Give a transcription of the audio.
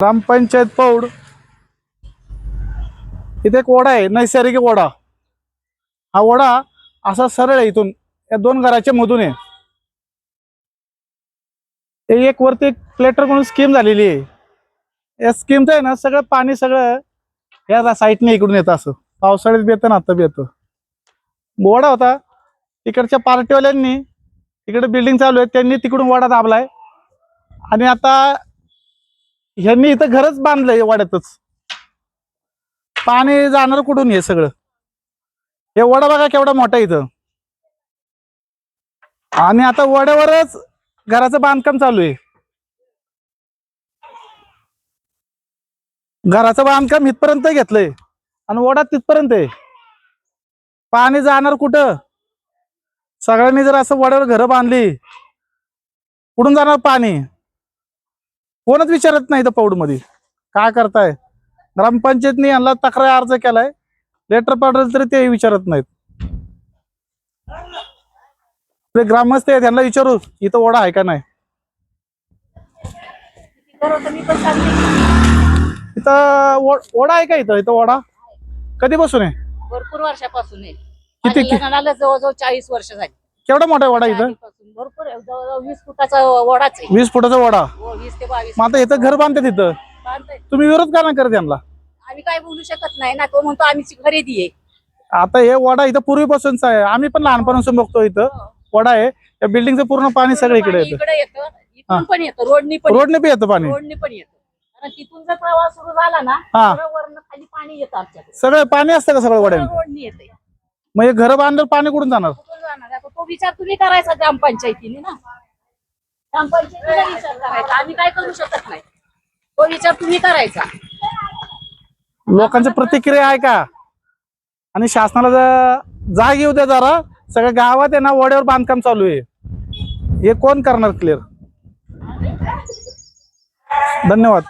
ग्रामपंचायत पौड इथे एक ओढा आहे, नैसर्गिक ओढा. हा ओढा असा सरळ आहे, इथून या दोन घराच्या मधून आहे. एक वरती एक प्लेटर म्हणून स्कीम झालेली आहे. या स्कीमचं आहे ना, सगळं पाणी सगळं या साईडने इकडून येतं. असं पावसाळ्यात बी येतं ना, आता बी येतं. ओढा होता तिकडच्या पार्टीवाल्यांनी, इकडे बिल्डिंग चालू आहे, त्यांनी तिकडून ओढा दाबलाय आणि आता ह्यांनी इथं घरच बांधलंय वाड्यातच. पाणी जाणार कुठून हे सगळं? हे ओढा बघा केवढा मोठा इथं, आणि आता ओढ्यावरच घराचं बांधकाम चालू आहे. घराचं बांधकाम इथपर्यंत घेतलंय आणि ओढा तिथपर्यंत आहे. पाणी जाणार कुठं? सगळ्यांनी जर असं ओढ्यावर घरं बांधली, कुठून जाणार पाणी? कोणच विचारत नाही. तर पौड मध्ये काय करताय? ग्रामपंचायतनी यांना तक्रार अर्ज केलाय, लेटर पाठवलं तरी ते विचारत नाहीत. ते ग्रामस्थ आहेत, त्यांना विचारू इथं ओढा आहे का नाही. इथं ओढा आहे का? इथं ओढा कधीपासून आहे? भरपूर वर्षापासून आहे. किती जवळजवळ 40 वर्ष झाली. केवढा मोठा ओढा इथं? भरपूर जवळजवळ 20 फुटाचा ओढाच आहे. 20 फुटाचा ओढा. 20 ते 22. मग आता इथं घर बांधतात, इथं तुम्ही विरोध का नाही करत यांना? आम्ही काय बोलू शकत नाही ना, तो म्हणतो आमची खरेदी आहे. आता हे ओढा इथं पूर्वीपासूनच आहे, आम्ही पण लहानपणापासून बघतो. इथं ओढा आहे, या बिल्डिंगचं पूर्ण पाणी सगळं इकडे येतं. इकडे येतं, इथून पण येतं, रोडनी पण येतं पाणी. रोडनी पण येतं. कारण तिथून जर प्रवास सुरू झाला ना, वरनं खाली पाणी येतं आमच्याकडे. सगळं पाणी असतं का सगळं ओढ्यात? रोडनी येते. मग हे घर बांधलं पाणी कुठून जाणार? कुठून जाणार? आता तो विचार तुम्ही करायचा ग्रामपंचायतीने ना, ग्रामपंचायतीला विचार करायचा. आम्ही काय करू शकत नाही, तो विचार तुम्ही करायचा. लोकांची प्रतिक्रिया आहे का? आणि शासनाला जाग येऊ द्या जरा. सगळ्या गावात आहे ना, ओढ्यावर बांधकाम चालू आहे. हे कोण करणार क्लिअर? धन्यवाद.